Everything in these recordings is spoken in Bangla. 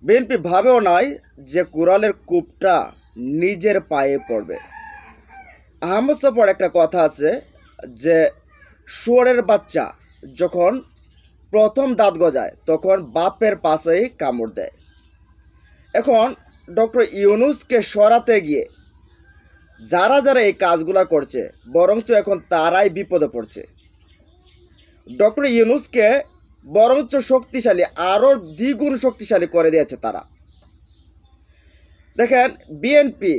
বিএনপি ভাবেও নাই যে কুড়ালের কূপটা নিজের পায়ে পড়বে। আহমদ সফর একটা কথা আছে যে শুয়োরের বাচ্চা যখন প্রথম দাঁত গজায় তখন বাপের পাশেই কামড় দেয়। এখন ডক্টর ইউনূসকে সরাতে গিয়ে যারা যারা এই কাজগুলা করছে বরঞ্চ এখন তারাই বিপদে পড়ছে। ডক্টর ইউনূসকে বরঞ্চ শক্তিশালী, আরও দ্বিগুণ শক্তিশালী করে দিয়েছে তারা। দেখেন, বিএনপি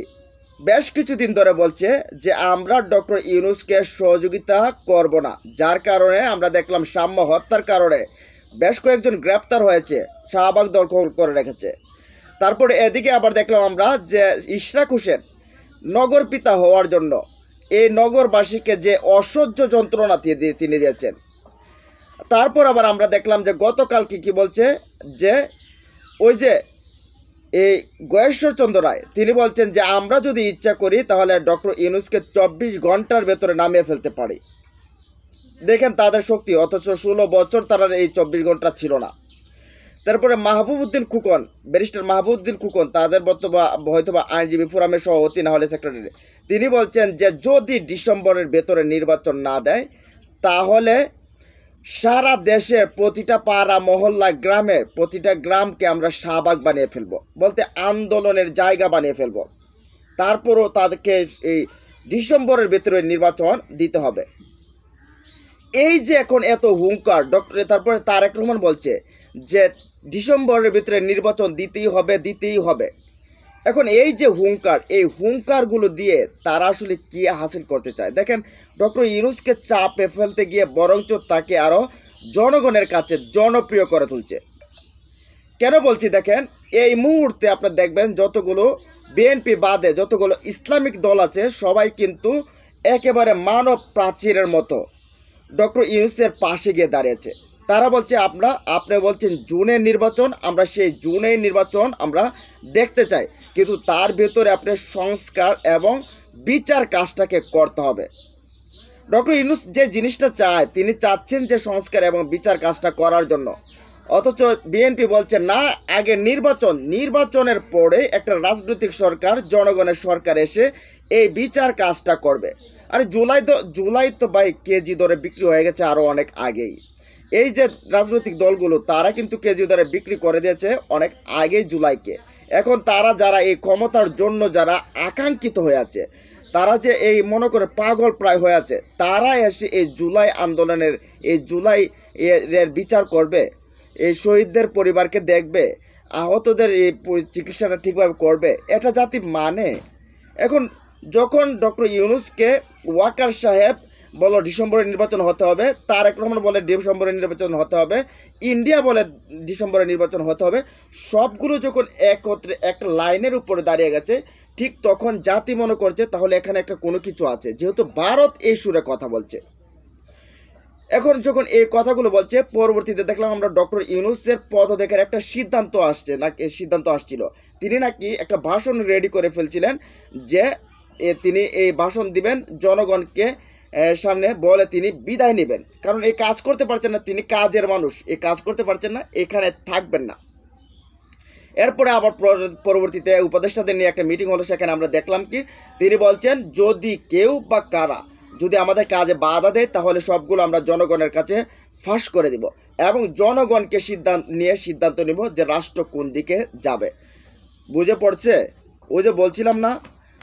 বেশ কিছুদিন ধরে বলছে যে আমরা ডক্টর ইউনূসকে সহযোগিতা করব না, যার কারণে আমরা দেখলাম সাম্য হত্যার কারণে বেশ কয়েকজন গ্রেপ্তার হয়েছে, শাহবাগ দখল করে রেখেছে। তারপরে এদিকে আবার দেখলাম আমরা যে ইশরাক হোসেন নগর পিতা হওয়ার জন্য এই নগরবাসীকে যে অসহ্য যন্ত্রণা তিনি দিয়েছেন। তারপর আবার আমরা দেখলাম যে গতকালকে কি বলছে যে ওই যে এই গয়েশ্বরচন্দ্র রায় তিনি বলছেন যে আমরা যদি ইচ্ছা করি তাহলে ডক্টর ইউনূসকে 24 ঘন্টার ভেতরে নামিয়ে ফেলতে পারি। দেখেন তাদের শক্তি, অথচ 16 বছর তারা এই 24 ঘন্টা ছিল না। তারপরে মাহবুবউদ্দিন খোকন, ব্যারিস্টার মাহবুবউদ্দিন খোকন, তাদের হয়তোবা আইনজীবী ফোরামের সভাপতি না হলে সেক্রেটারি, তিনি বলছেন যে যদি ডিসেম্বরের ভেতরে নির্বাচন না দেয় তাহলে সারা দেশের প্রতিটা পাড়া মহল্লা গ্রামের প্রতিটা গ্রামকে আমরা শাহবাগ বানিয়ে ফেলবো, বলতে আন্দোলনের জায়গা বানিয়ে ফেলবো। তারপরও তাদেরকে এই ডিসেম্বরের ভেতরে নির্বাচন দিতে হবে। এই যে এখন এত হুঙ্কার ডক্টর, তারপরে তারেক রহমান বলছে যে ডিসেম্বরের ভিতরে নির্বাচন দিতেই হবে। এখন এই যে হুঙ্কার, এই হুঙ্কারগুলো দিয়ে তারা আসলে কি হাসিল করতে চায়? দেখেন, ডক্টর ইউনূসকে চাপে ফেলতে গিয়ে বরঞ্চ তাকে আরও জনগণের কাছে জনপ্রিয় করে তুলছে। কেন বলছি দেখেন, এই মুহূর্তে আপনারা দেখবেন যতগুলো বিএনপি বাদে যতগুলো ইসলামিক দল আছে সবাই কিন্তু একেবারে মানব প্রাচীরের মতো ডক্টর ইউনূসের পাশে গিয়ে দাঁড়িয়েছে। তারা বলছে আপনি বলছেন জুনের নির্বাচন, আমরা সেই জুনের নির্বাচন আমরা দেখতে চাই, কিন্তু তার ভেতরে আপনার সংস্কার এবং বিচার কাজটাকে করতে হবে। ডক্টর ইউনূস যে জিনিসটা চায়, তিনি চাচ্ছেন যে সংস্কার এবং বিচার কাজটা করার জন্য, অথচ বিএনপি বলছে না, আগে নির্বাচনের পরে একটা রাজনৈতিক সরকার, জনগণের সরকার এসে এই বিচার কাজটা করবে। আর জুলাই তো ভাই কেজি দরে বিক্রি হয়ে গেছে আরও অনেক আগেই। এই যে রাজনৈতিক দলগুলো তারা কিন্তু কেজি দরে বিক্রি করে দিয়েছে অনেক আগেই জুলাইকে। এখন তারা যারা এই ক্ষমতার জন্য যারা আকাঙ্ক্ষিত হয়ে আছে, তারা যে এই মনে করে পাগল প্রায় হয়ে আছে, তারা এসে এই জুলাই আন্দোলনের এই জুলাই এর বিচার করবে, এই শহীদদের পরিবারকে দেখবে, আহতদের এই চিকিৎসাটা ঠিকভাবে করবে, এটা জাতি মানে? এখন যখন ডক্টর ইউনূসকে ওয়াকার সাহেব বলো ডিসেম্বরে নির্বাচন হতে হবে, তারেক রহমান বলে ডিসেম্বরে নির্বাচন হতে হবে, ইন্ডিয়া বলে ডিসেম্বরে নির্বাচন হতে হবে, সবগুলো যখন একত্রে একটা লাইনের উপরে দাঁড়িয়ে গেছে, ঠিক তখন জাতি মনে করছে তাহলে এখানে একটা কোনো কিছু আছে, যেহেতু ভারত এই সুরে কথা বলছে। এখন যখন এই কথাগুলো বলছে, পরবর্তীতে দেখলাম আমরা ডক্টর ইউনূসের পদত্যাগের একটা সিদ্ধান্ত আসছিল। তিনি নাকি একটা ভাষণ রেডি করে ফেলছিলেন যে তিনি এই ভাষণ দিবেন জনগণকে সামনে, বলে তিনি বিদায় নেবেন, কারণ এই কাজ করতে পারছেন না, তিনি কাজের মানুষ, এই কাজ করতে পারছেন না, এখানে থাকবেন না। এরপরে আবার পরবর্তীতে উপদেষ্টাদের নিয়ে একটা মিটিং হলো, সেখানে আমরা দেখলাম কি তিনি বলছেন যদি কেউ বা কারা যদি আমাদের কাজে বাধা দেয় তাহলে সবগুলো আমরা জনগণের কাছে ফাঁস করে দিব এবং জনগণকে সিদ্ধান্ত নিব যে রাষ্ট্র কোন দিকে যাবে। বুঝে পড়ছে? ওই যে বলছিলাম না,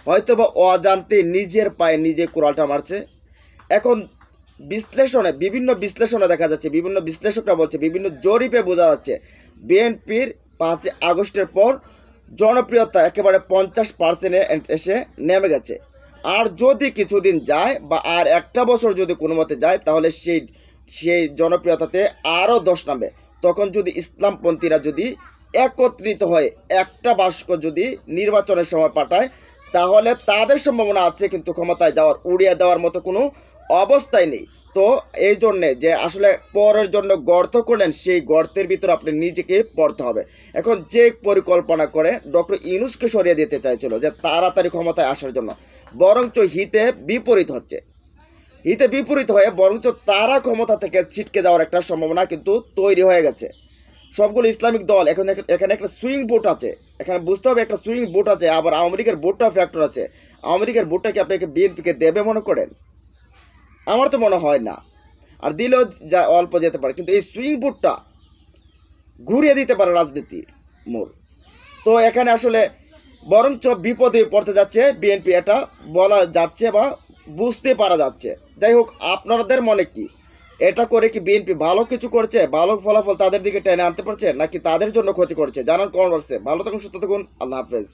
হয়তোবা অজান্তে নিজের পায়ে নিজে কুড়ালটা মারছে। এখন বিভিন্ন বিশ্লেষণে দেখা যাচ্ছে, বিভিন্ন বিশ্লেষকরা বলছে, বিভিন্ন জরিপে বোঝা যাচ্ছে বিএনপির 5 আগস্টের পর জনপ্রিয়তা একেবারে 50% এসে নেমে গেছে। আর যদি কিছুদিন যায় বা আর একটা বছর যদি কোনো মতে যায় তাহলে সেই জনপ্রিয়তাতে আরও 10 নামবে। তখন যদি ইসলামপন্থীরা যদি একত্রিত হয়ে একটা বাক্স যদি নির্বাচনের সময় পাঠায় তাহলে তাদের সম্ভাবনা আছে, কিন্তু ক্ষমতায় যাওয়ার উড়িয়ে দেওয়ার মতো কোনো অবস্থায় নেই। তো এই জন্যে যে আসলে পরের জন্য গর্ত করলেন, সেই গর্তের ভিতরে আপনি নিজেকে পড়তে হবে। এখন যে পরিকল্পনা করে ডক্টর ইউনূসকে সরিয়ে দিতে চাইছিল যে তাড়াতাড়ি ক্ষমতায় আসার জন্য, বরঞ্চ হিতে বিপরীত হয়ে বরঞ্চ তারা ক্ষমতা থেকে ছিটকে যাওয়ার একটা সম্ভাবনা কিন্তু তৈরি হয়ে গেছে। সবগুলো ইসলামিক দল এখন এখানে একটা সুইং ভোট আছে, এখানে বুঝতে হবে একটা সুইং ভোট আছে, আবার আওয়ামী লীগের ভোটটাও ফ্যাক্টর আছে। আওয়ামী লীগের ভোটটা কি আপনাকে বিএনপিকে দেবে মনে করেন? আমার তো মনে হয় না। আর দিলেও যা অল্প যেতে পারে, কিন্তু এই সুইং ভোটটা ঘুরিয়ে দিতে পারে রাজনীতি মোড়। তো এখানে আসলে বরঞ্চ বিপদে পড়তে যাচ্ছে বিএনপি, এটা বলা যাচ্ছে বা বুঝতে পারা যাচ্ছে। যাই হোক, আপনাদের মনে কি এটা করে কি বিএনপি ভালো কিছু করছে, ভালো ফলাফল তাদের দিকে টেনে আনতে পারছে, নাকি তাদের জন্য ক্ষতি করছে? জানান কমেন্ট বক্সে। ভালো থাকুন, সুস্থ থাকুন, আল্লাহ হাফেজ।